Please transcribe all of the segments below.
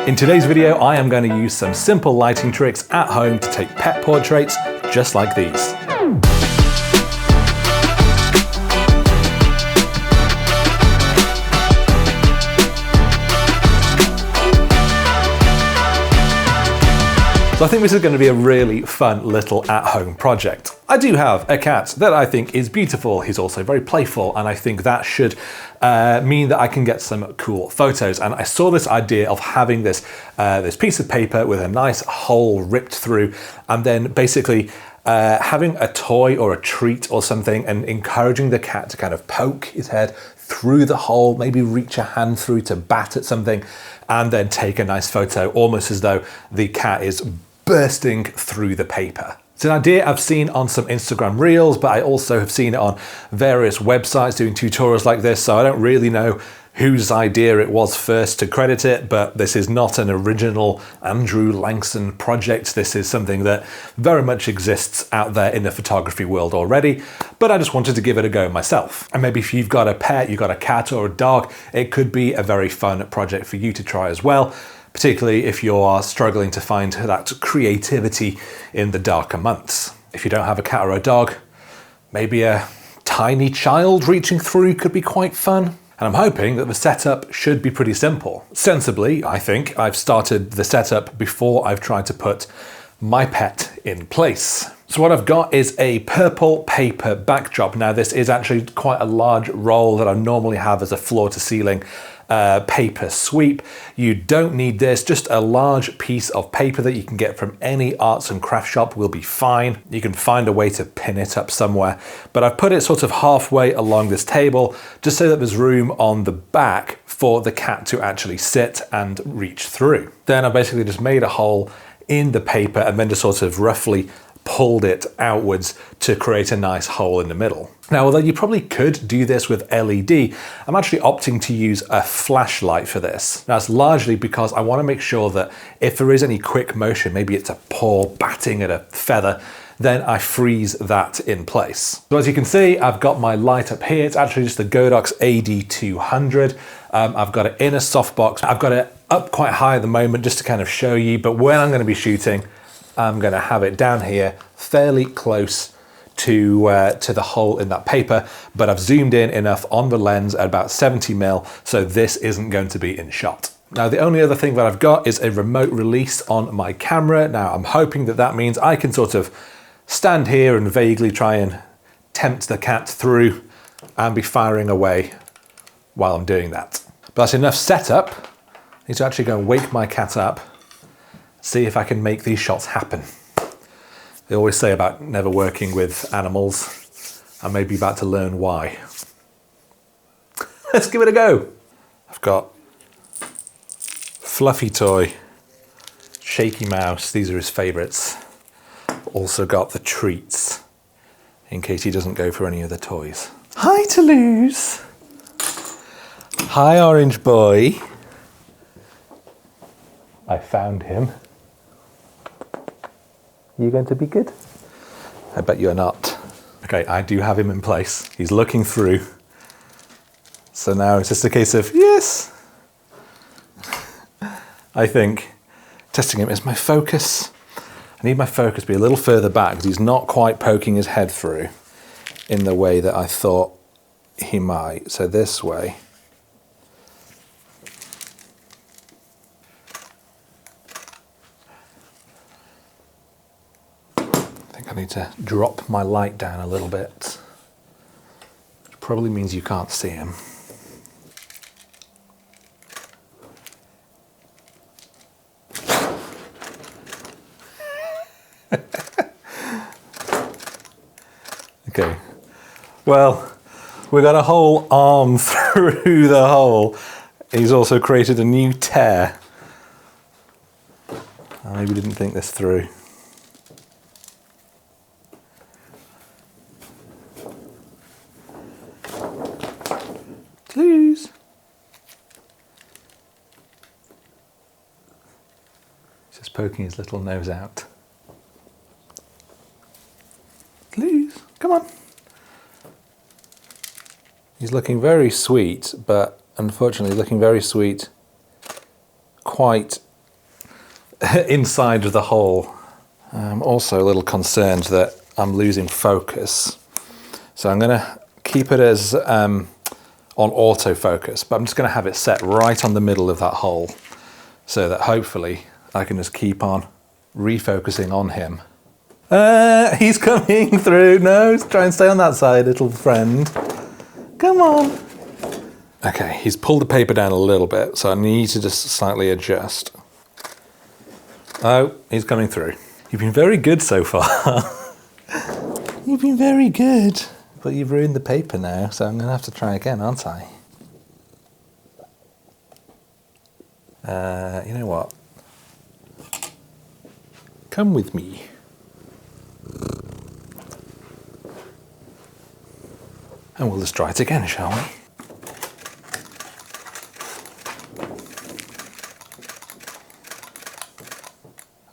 In today's video, I am going to use some simple lighting tricks at home to take pet portraits just like these. So I think this is going to be a really fun little at-home project. I do have a cat that I think is beautiful. He's also very playful, and I think that should mean that I can get some cool photos. And I saw this idea of having this piece of paper with a nice hole ripped through, and then basically having a toy or a treat or something and encouraging the cat to kind of poke his head through the hole, maybe reach a hand through to bat at something, and then take a nice photo, almost as though the cat is bursting through the paper. It's an idea I've seen on some Instagram Reels, but I also have seen it on various websites doing tutorials like this, so I don't really know whose idea it was first to credit it, but this is not an original Andrew Lanxon project. This is something that very much exists out there in the photography world already, but I just wanted to give it a go myself. And maybe if you've got a pet, you've got a cat or a dog, it could be a very fun project for you to try as well, particularly if you are struggling to find that creativity in the darker months. If you don't have a cat or a dog, maybe a tiny child reaching through could be quite fun. And I'm hoping that the setup should be pretty simple. Sensibly, I think, I've started the setup before I've tried to put my pet in place. So what I've got is a purple paper backdrop. Now this is actually quite a large roll that I normally have as a floor to ceiling paper sweep. You don't need this, just a large piece of paper that you can get from any arts and craft shop will be fine. You can find a way to pin it up somewhere, but I've put it sort of halfway along this table just so that there's room on the back for the cat to actually sit and reach through. Then I basically just made a hole in the paper and then just sort of roughly pulled it outwards to create a nice hole in the middle. Now, although you probably could do this with LED, I'm actually opting to use a flashlight for this. That's largely because I want to make sure that if there is any quick motion, maybe it's a paw batting at a feather, then I freeze that in place. So as you can see, I've got my light up here. It's actually just the Godox AD200. I've got it in a softbox. I've got it up quite high at the moment just to kind of show you, but when I'm going to be shooting, I'm going to have it down here fairly close to the hole in that paper, but I've zoomed in enough on the lens at about 70mm, so this isn't going to be in shot. Now, the only other thing that I've got is a remote release on my camera. Now, I'm hoping that that means I can sort of stand here and vaguely try and tempt the cat through and be firing away while I'm doing that. But that's enough setup. I need to actually go and wake my cat up, see if I can make these shots happen. They always say about never working with animals. I may be about to learn why. Let's give it a go. I've got Fluffy Toy, Shaky Mouse, these are his favorites. Also got the treats, in case he doesn't go for any of the toys. Hi Toulouse. Hi Orange Boy. I found him. You going to be good? I bet you're not. Okay, I do have him in place. He's looking through. So now it's just a case of, yes. I think testing him is my focus. I need my focus to be a little further back because he's not quite poking his head through in the way that I thought he might. So this way. I need to drop my light down a little bit, which probably means you can't see him. Okay, well, we got a whole arm through the hole. He's also created a new tear. I maybe didn't think this through. Please. He's just poking his little nose out. Please, come on. He's looking very sweet, but unfortunately looking very sweet quite inside of the hole. I'm also a little concerned that I'm losing focus. So I'm gonna keep it as on autofocus, but I'm just gonna have it set right on the middle of that hole so that hopefully I can just keep on refocusing on him. He's coming through. No, try and stay on that side, little friend. Come on. Okay, he's pulled the paper down a little bit, so I need to just slightly adjust. Oh, he's coming through. You've been very good so far. You've been very good. But you've ruined the paper now, so I'm going to have to try again, aren't I? You know what? Come with me. And we'll just try it again, shall we?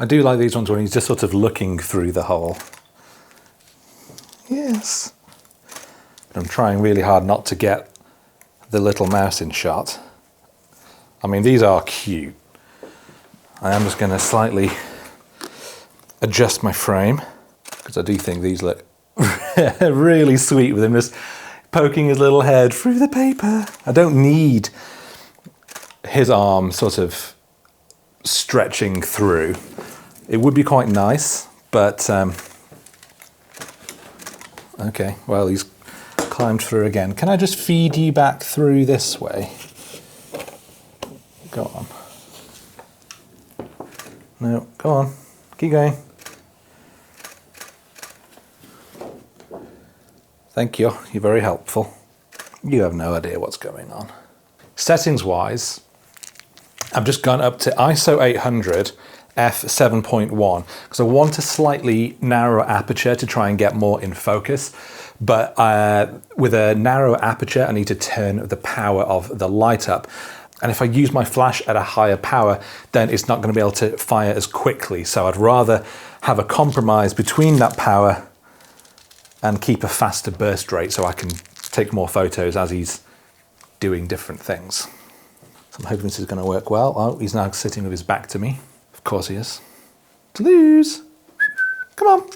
I do like these ones when he's just sort of looking through the hole. Yes. I'm trying really hard not to get the little mouse in shot. I mean, these are cute. I am just going to slightly adjust my frame because I do think these look really sweet with him just poking his little head through the paper. I don't need his arm sort of stretching through. It would be quite nice, but okay, well, he's climbed through again. Can I just feed you back through this way? Go on. No, go on. Keep going. Thank you. You're very helpful. You have no idea what's going on. Settings-wise, I've just gone up to ISO 800 f7.1 because I want a slightly narrower aperture to try and get more in focus. But with a narrow aperture, I need to turn the power of the light up. And if I use my flash at a higher power, then it's not going to be able to fire as quickly. So I'd rather have a compromise between that power and keep a faster burst rate so I can take more photos as he's doing different things. So I'm hoping this is going to work well. Oh, he's now sitting with his back to me. Of course he is. Toulouse! Come on!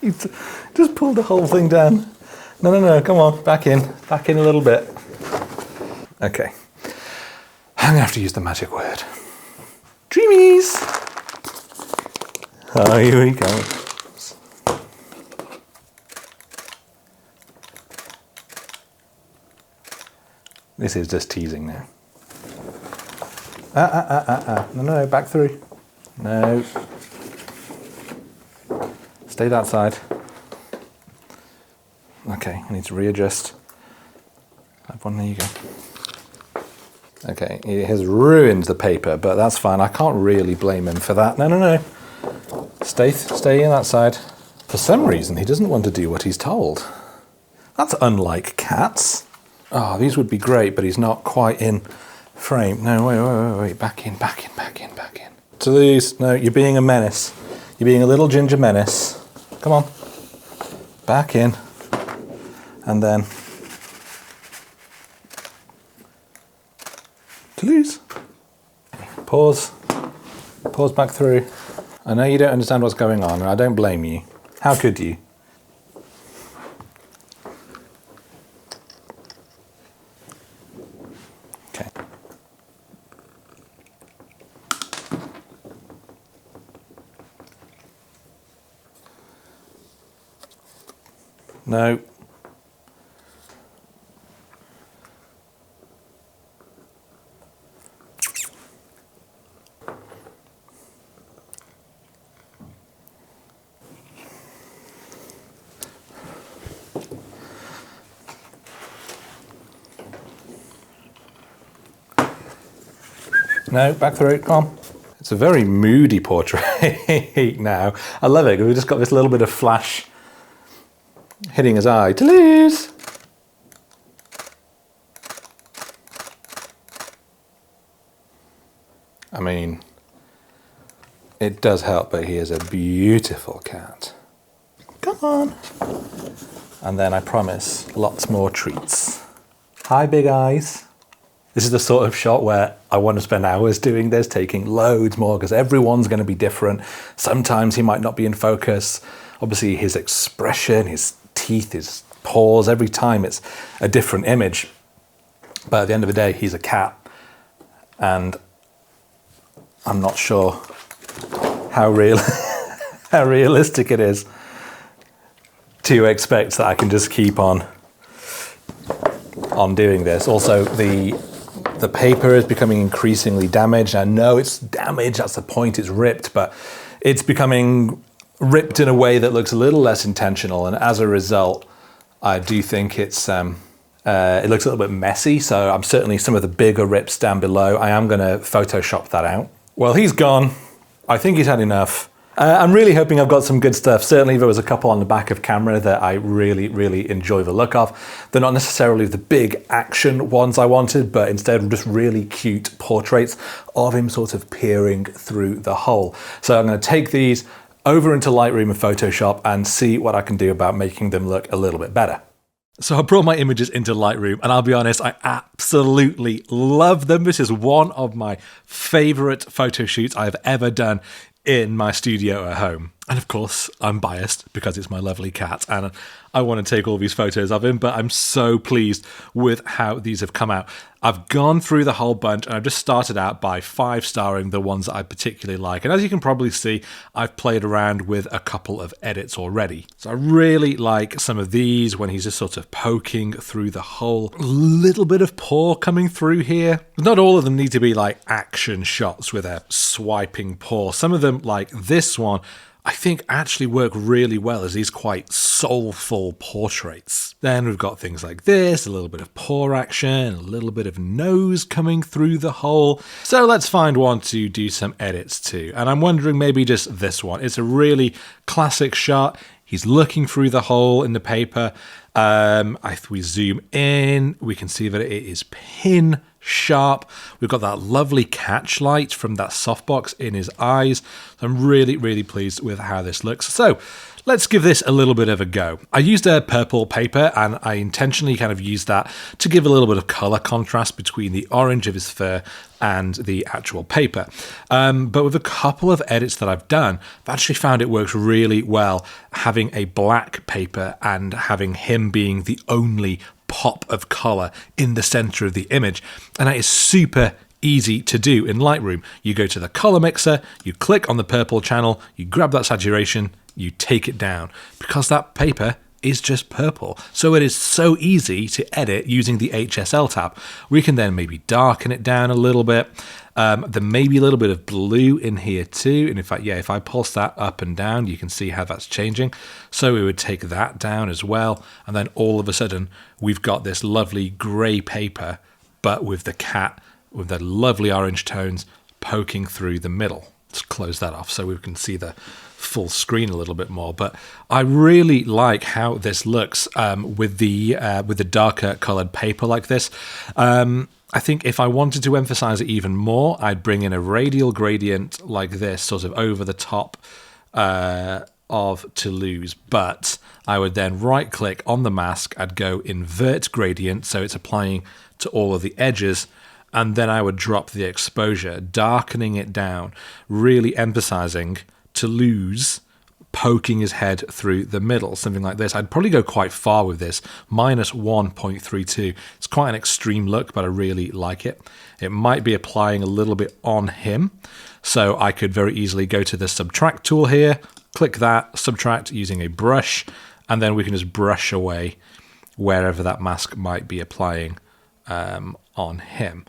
He just pulled the whole thing down. No, come on, back in a little bit. Okay, I'm gonna have to use the magic word. Dreamies! Oh, here we go. This is just teasing now. No, back through. No. Stay that side. Okay, I need to readjust. That one, there you go. Okay, it has ruined the paper, but that's fine. I can't really blame him for that. No. Stay in that side. For some reason, he doesn't want to do what he's told. That's unlike cats. Oh, these would be great, but he's not quite in frame. No, wait. Back in. Toulouse, no, you're being a menace. You're being a little ginger menace. Come on. Back in. And then. Toulouse. Pause. Pause back through. I know you don't understand what's going on, and I don't blame you. How could you? Okay. No. No, back through, come on. It's a very moody portrait now. I love it, we've just got this little bit of flash hitting his eye. Toulouse! I mean, it does help, but he is a beautiful cat. Come on. And then I promise lots more treats. Hi, big eyes. This is the sort of shot where I want to spend hours doing this, taking loads more, because everyone's going to be different. Sometimes he might not be in focus. Obviously, his expression, his teeth, his paws, every time it's a different image. But at the end of the day, he's a cat. And I'm not sure how realistic it is to expect that I can just keep on doing this. Also, the paper is becoming increasingly damaged. I know it's damaged, that's the point, it's ripped, but it's becoming ripped in a way that looks a little less intentional, and as a result, I do think it looks a little bit messy, so I'm certainly some of the bigger rips down below. I am gonna Photoshop that out. Well, he's gone. I think he's had enough. I'm really hoping I've got some good stuff. Certainly there was a couple on the back of camera that I really, really enjoy the look of. They're not necessarily the big action ones I wanted, but instead just really cute portraits of him sort of peering through the hole. So I'm gonna take these over into Lightroom and Photoshop and see what I can do about making them look a little bit better. So I brought my images into Lightroom, and I'll be honest, I absolutely love them. This is one of my favorite photo shoots I've ever done in my studio at home. And of course, I'm biased because it's my lovely cat and I want to take all these photos of him, but I'm so pleased with how these have come out. I've gone through the whole bunch and I've just started out by 5-starring the ones that I particularly like. And as you can probably see, I've played around with a couple of edits already. So I really like some of these when he's just sort of poking through the hole. A little bit of paw coming through here. Not all of them need to be like action shots with a swiping paw. Some of them, like this one, I think actually work really well as these quite soulful portraits. Then we've got things like this, a little bit of paw action, a little bit of nose coming through the hole. So let's find one to do some edits to. And I'm wondering maybe just this one. It's a really classic shot. He's looking through the hole in the paper. If we zoom in, we can see that it is pin sharp. We've got that lovely catch light from that softbox in his eyes. I'm really, really pleased with how this looks. So let's give this a little bit of a go. I used a purple paper and I intentionally kind of used that to give a little bit of color contrast between the orange of his fur and the actual paper. But with a couple of edits that I've done, I've actually found it works really well having a black paper and having him being the only pop of color in the center of the image. And that is super easy to do in Lightroom. You go to the color mixer, you click on the purple channel, you grab that saturation, you take it down because that paper is just purple. So it is so easy to edit using the HSL tab. We can then maybe darken it down a little bit. There may be a little bit of blue in here too. And in fact, yeah, if I pulse that up and down, you can see how that's changing. So we would take that down as well. And then all of a sudden, we've got this lovely gray paper, but with the cat, with the lovely orange tones poking through the middle. Let's close that off so we can see the full screen a little bit more. But I really like how this looks with the darker colored paper like this. I think if I wanted to emphasize it even more, I'd bring in a radial gradient like this, sort of over the top of Toulouse. But I would then right click on the mask, I'd go invert gradient, so it's applying to all of the edges. And then I would drop the exposure, darkening it down, really emphasizing Toulouse poking his head through the middle, something like this. I'd probably go quite far with this, minus 1.32. It's quite an extreme look, but I really like it. It might be applying a little bit on him, so I could very easily go to the subtract tool here, click that, subtract using a brush, and then we can just brush away wherever that mask might be applying on him.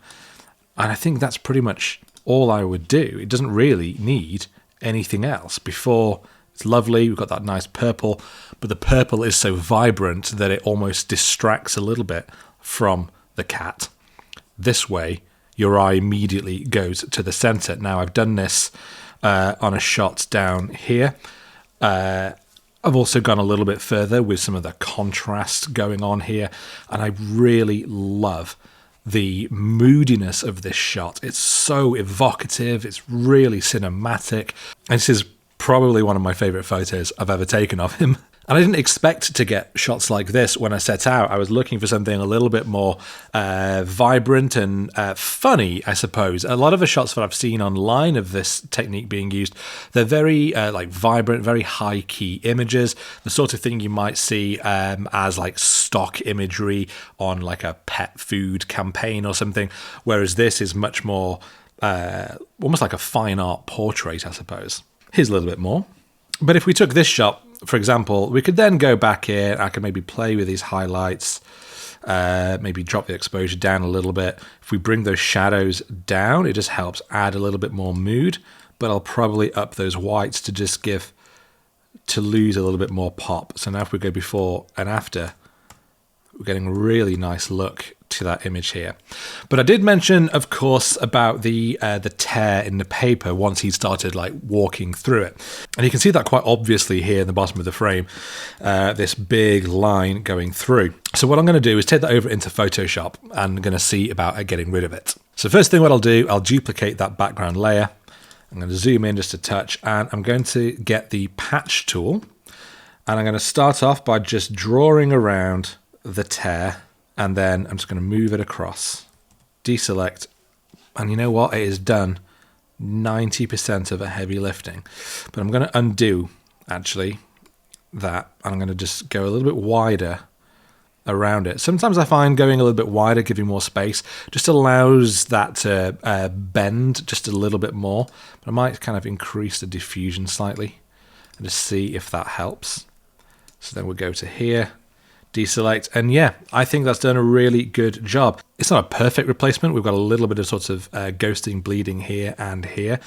And I think that's pretty much all I would do. It doesn't really need anything else. Before, it's lovely, we've got that nice purple, but the purple is so vibrant that it almost distracts a little bit from the cat. This way, your eye immediately goes to the center. Now, I've done this on a shot down here. I've also gone a little bit further with some of the contrast going on here, and I really love the moodiness of this shot. It's so evocative, it's really cinematic, and this is probably one of my favorite photos I've ever taken of him. And I didn't expect to get shots like this when I set out. I was looking for something a little bit more vibrant and funny, I suppose. A lot of the shots that I've seen online of this technique being used, they're very like vibrant, very high key images, the sort of thing you might see as like stock imagery on like a pet food campaign or something, whereas this is much more almost like a fine art portrait, I suppose. Here's a little bit more. But if we took this shot, for example, we could then go back here. I could maybe play with these highlights, maybe drop the exposure down a little bit. If we bring those shadows down, it just helps add a little bit more mood, but I'll probably up those whites to lose a little bit more pop. So now if we go before and after, we're getting a really nice look to that image here. But I did mention, of course, about the tear in the paper once he started like walking through it. And you can see that quite obviously here in the bottom of the frame, this big line going through. So what I'm going to do is take that over into Photoshop and I'm going to see about getting rid of it. So first thing what I'll do, I'll duplicate that background layer. I'm going to zoom in just a touch and I'm going to get the patch tool. And I'm going to start off by just drawing around the tear. And then I'm just going to move it across, deselect, and you know what? It has done 90% of a heavy lifting. But I'm going to undo, actually, that, and I'm going to just go a little bit wider around it. Sometimes I find going a little bit wider, giving more space, just allows that to bend just a little bit more. But I might kind of increase the diffusion slightly and just see if that helps. So then we'll go to here. Deselect, and yeah, I think that's done a really good job. It's not a perfect replacement. We've got a little bit of sort of ghosting, bleeding here and here,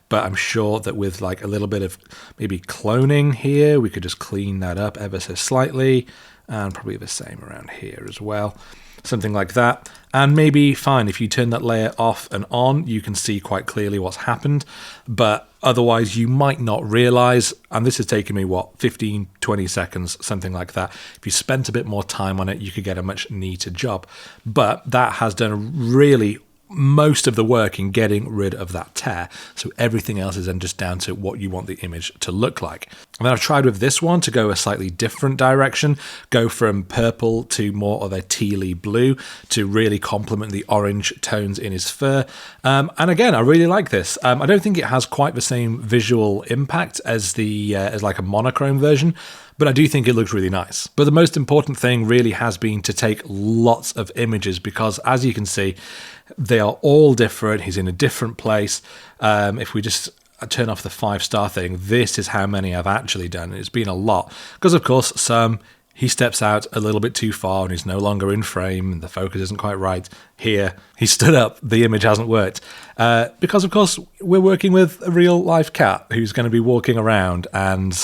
but I'm sure that with like a little bit of maybe cloning here, we could just clean that up ever so slightly, and probably the same around here as well. Something like that. And maybe fine, if you turn that layer off and on, you can see quite clearly what's happened, but otherwise you might not realize, and this has taken me, what, 15, 20 seconds, something like that. If you spent a bit more time on it, you could get a much neater job. But that has done really most of the work in getting rid of that tear. So everything else is then just down to what you want the image to look like. And then I've tried with this one to go a slightly different direction, go from purple to more of a tealy blue to really complement the orange tones in his fur. And again, I really like this. I don't think it has quite the same visual impact as the as like a monochrome version, but I do think it looks really nice. But the most important thing really has been to take lots of images because, as you can see, they are all different. He's in a different place. If we just turn off the 5-star thing, this is how many I've actually done. It's been a lot. Because, of course, some he steps out a little bit too far and he's no longer in frame and the focus isn't quite right. Here, he stood up, the image hasn't worked. Because, of course, we're working with a real-life cat who's going to be walking around and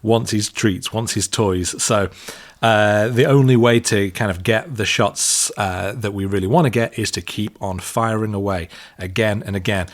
wants his treats, wants his toys. So the only way to kind of get the shots that we really want to get is to keep on firing away again and again.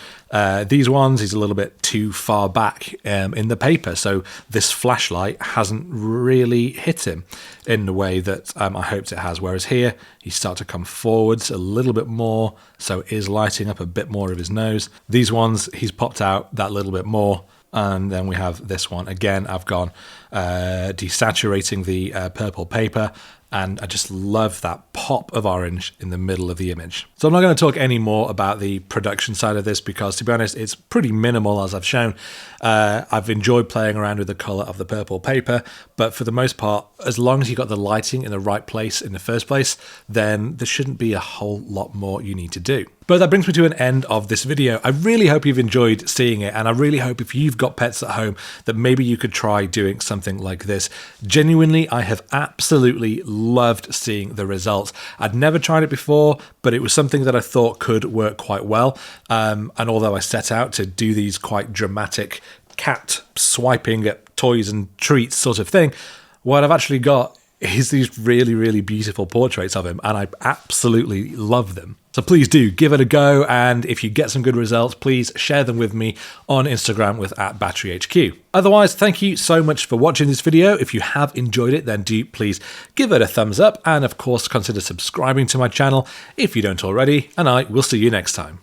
These ones, he's a little bit too far back in the paper, so this flashlight hasn't really hit him in the way that I hoped it has. Whereas here, he starts to come forwards a little bit more, so it is lighting up a bit more of his nose. These ones, he's popped out that little bit more. And then we have this one. Again, I've gone desaturating the purple paper, and I just love that pop of orange in the middle of the image. So I'm not going to talk any more about the production side of this because, to be honest, it's pretty minimal as I've shown. I've enjoyed playing around with the color of the purple paper, but for the most part, as long as you got the lighting in the right place in the first place, then there shouldn't be a whole lot more you need to do. But that brings me to an end of this video. I really hope you've enjoyed seeing it, and I really hope if you've got pets at home that maybe you could try doing something like this. Genuinely, I have absolutely loved seeing the results. I'd never tried it before, but it was something that I thought could work quite well. And although I set out to do these quite dramatic cat swiping at toys and treats sort of thing, what I've actually got is these really, really beautiful portraits of him, and I absolutely love them. So please do give it a go, and if you get some good results, please share them with me on Instagram with @BatteryHQ. Otherwise, thank you so much for watching this video. If you have enjoyed it, then do please give it a thumbs up, and of course consider subscribing to my channel if you don't already, and I will see you next time.